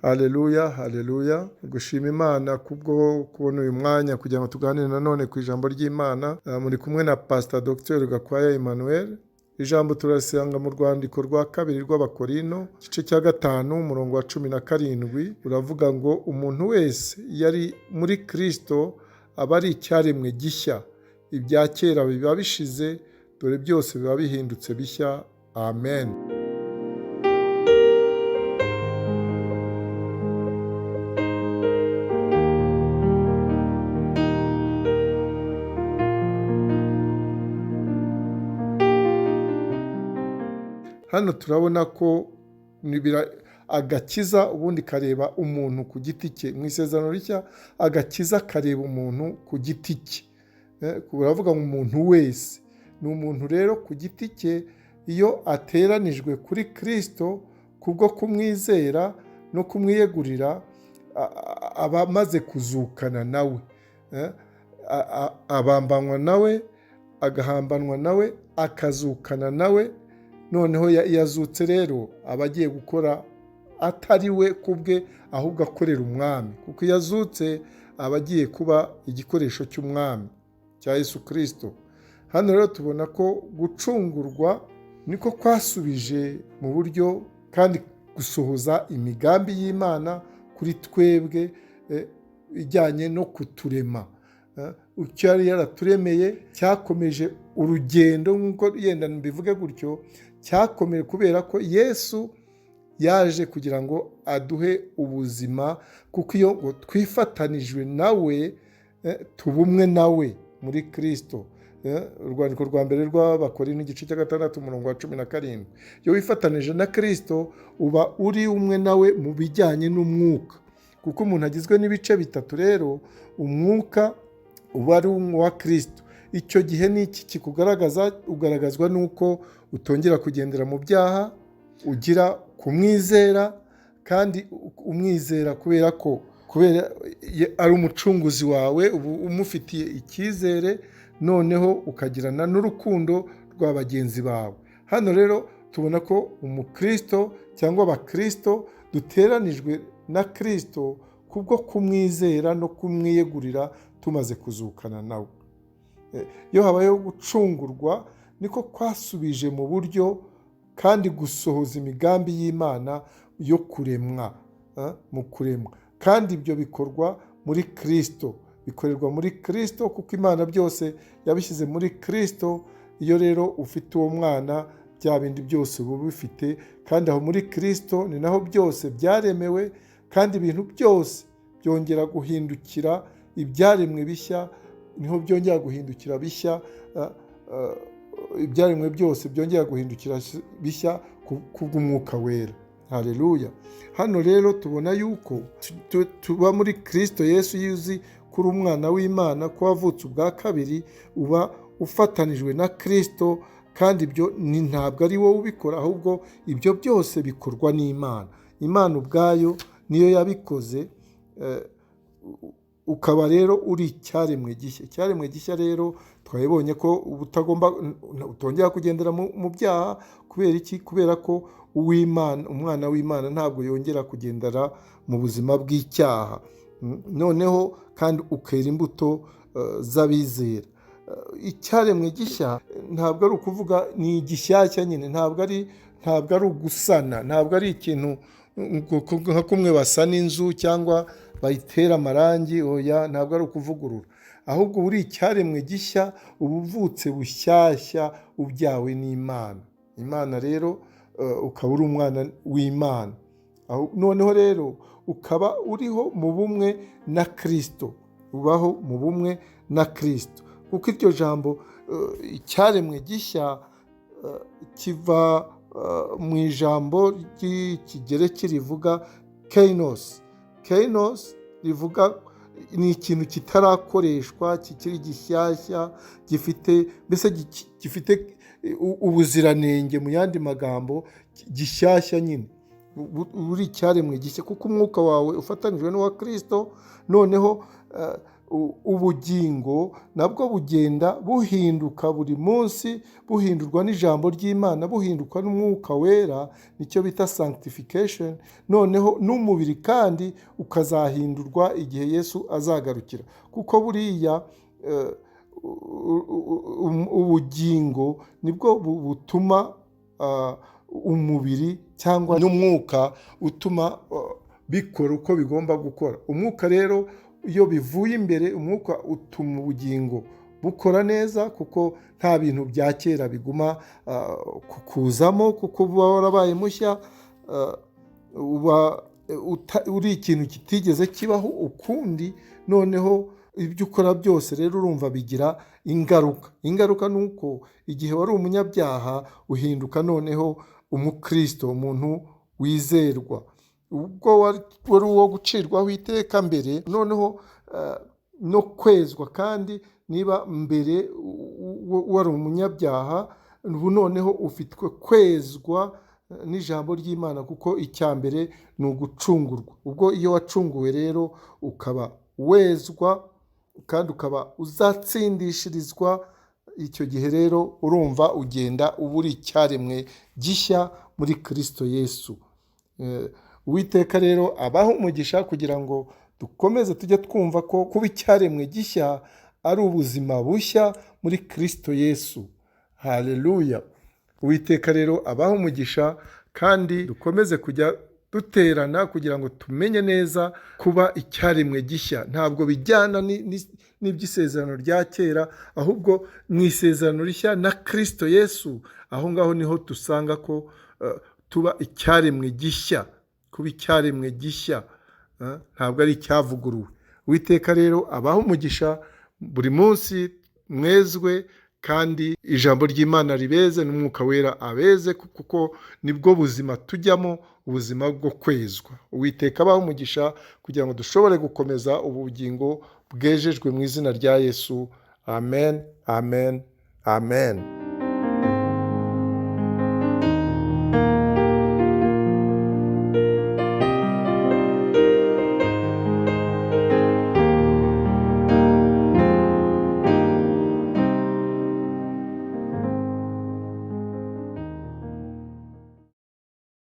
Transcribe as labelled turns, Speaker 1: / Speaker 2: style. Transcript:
Speaker 1: Haleluya, haleluya. Gushima Imana kubwo kubona uyu mwanya kugira ngo tuganire nanone ku ijambo ry'Imana. Muri kumwe na Pastor Dr. Gakwaya Emmanuel. Ijambo turasanga mu rwandiko rwa kabiri rw'Abakorino, igice cya 5, umurongo wa 17, uravuga ngo umuntu wese yari muri Kristo aba ari icyaremwe gishya. Ibya kera biba bishize, dore byose biba bihindutse bishya. Amen. Hano turabona ko agakiza ubundi kareba umuntu ku giti cye. Mu isezerano rishya agakiza kareba umuntu ku giti cye. Uravuga ngo umuntu wese ni umuntu rero ku giti cye, iyo ateranijwe kuri Kristo kubwo kumwizera no kumwiyegurira, aba amaze kuzukana nawe, abambanwa nawe, agahambanwa nawe, akazukana nawe. Noneho yazutse rero aba agiye gukora atari we kubwe, ahubwo akorera umwami, kuko yazutse aba agiye kuba igikoresho cy'umwami cya Yesu Kristo. Hano rero tubona ko gucungurwa niko kwasubije mu buryo kandi gusohoza imigambi y'Imana kuri twebwe, ijyanye no kuturema. Icyo yari yaraturemeye cyakomeje urugendo, nk'uko yenda mbivuge gutyo, cyakomeje kubera ko Yesu yaje kugira ngo aduhe ubuzima, kuko iyo ngo twifatanijwe nawe, tubumwe nawe muri Kristo. Urwandiko rwa mbere rw'Abakorino, igice cya 6, umurongo wa 17. Iyo wifatanije na Kristo uba uri umwe nawe mu bijyanye n'umwuka, kuko umuntu agizwe n'ibice bitatu. Rero umwuka uba ari uwa Kristo. Icyo gihe ni iki kikugaragaza? Ugaragazwa n'uko utongera kugendera mu byaha, ugira kumwizera, kandi umwizera kubera ari umucunguzi wawe, uba umufitiye icyizere, noneho ukagirana n'urukundo rwa bagenzi bawe. Hano rero tubona ko umukristo cyangwa abakristo duteranijwe na Kristo kubwo kumwizera no kumwiyegurira tumaze kuzukana nawe. Iyo habayeho gucungurwa, niko kwasubije mu buryo kandi gusohoza imigambi y'Imana yo kuremwa, mu kuremwa. Kandi ibyo bikorwa muri Kristo, bikorerwa muri Kristo, kuko Imana byose yabishyize muri Kristo. Iyo rero ufite uwo mwana, bya bindi byose uba bifite, kandi aho muri Kristo ni naho byose byaremewe, kandi ibintu byose byongera guhindukira ibyaremwe bishya, niho byongera guhindukira bishya. Ibyaremwe byose byongera guhindukira bishya kubw'umwuka wera. Haleluya. Hano rero tubona yuko tuba muri Kristo Yesu. Yuzi kuri umwana w'Imana, ko wavutse ubwa kabiri, uba ufatanijwe na Kristo, kandi ibyo ntabwo ari wowe ubikora, ahubwo ibyo byose bikorwa n'Imana. Imana ubwayo niyo yabikoze. Ukaba rero uri icyaremwe gishya. Icyaremwe gishya rero twabibonye ko utongera kugendera mu byaha. Kubera iki? Kubera ko umwana w'Imana ntabwo yongera kugendera mu buzima bw'icyaha. Noneho kandi ukera imbuto z'abizera. Icyaremwe gishya ntabwo ari ukuvuga ni igishyashya nyine, ntabwo ari ugusana, ntabwo ari ikintu nka kumwe basana inzu cyangwa bayitera amarangi. Oya, ntabwo ari ukuvugurura, ahubwo uri icyaremwe gishya, uba uvutse bushyashya, ubyawe n'Imana. Imana rero ukaba uri umwana w'Imana. Noneho rero ukaba uriho mu bumwe na Kristo, ubaho mu bumwe na Kristo, kuko iryo jambo icyaremwe gishya kiva mu ijambo ry'ikigereki rivuga kainos. Kainos rivuga ni ikintu kitarakoreshwa, kikiri gishyashya, gifite ubuziranenge, mu yandi magambo gishyashya nyine. Uri icyaremwe gishya kuko umwuka wawe ufatanijwe n'uwa Kristo. Noneho ubugingo nabwo bugenda buhinduka buri munsi, buhindurwa n'ijambo ry'Imana, buhinduka n'umwuka wera, nicyo bita sanctification. Noneho n'umubiri kandi ukazahindurwa igihe Yesu azagarukira, kuko buriya ubugingo nibwo butuma umubiri cyangwa n'umwuka utuma bikora uko bigomba gukora. Umwuka rero iyo bivuye imbere, umwuka utuma ubugingo bukora neza, kuko nta bintu bya kera biguma kukuzamo, kuko uba warabaye mushya, uba uri ikintu kitigeze kibaho ukundi. Noneho ibyo ukora byose rero urumva bigira ingaruka ni uko igihe wari umunyabyaha uhinduka noneho umukristo, umuntu wizerwa. Ubwo wari uwo gucirwaho iteka mbere, noneho no kwezwa. kandi niba mbere wari umunyabyaha, ubu noneho ufitwe kwezwa n'ijambo ry'Imana, kuko icya mbere ni ugucungurwa. ubwo iyo wacunguwe rero ukaba wezwa kandi ukaba uzatsindishirizwa, icyo gihe rero urumva ugenda uba uri icyaremwe gishya muri Kristo Yesu. Uwiteka rero abaho umugisha, kugira ngo dukomeze tujye twumva ko kuba icyaremwe gishya ari ubuzima bushya muri Kristo Yesu. Haleluya. Uwiteka rero abaho umugisha, kandi dukomeze kujya duterana kugira ngo tumenye neza kuba icyaremwe gishya. Ntabwo bijyana n'iby'isezerano rya kera, ahubwo mu isezerano rishya na Kristo Yesu, aho ngaho niho dusanga ko tuba icyaremwe gishya. Kuba icyaremwe gishya ntabwo ari icyavuguruwe. Uwiteka rero abaho umugisha, buri munsi mwezwe, kandi ijambo ry'Imana ribeze n'umwuka wera abeze, kuko nibwo buzima tujyamo, ubuzima bwo kwezwa. Uwiteka abaho umugisha, kugira ngo dushobore gukomeza ubugingo bwejejwe mu izina rya Yesu. Amen, amen, amen.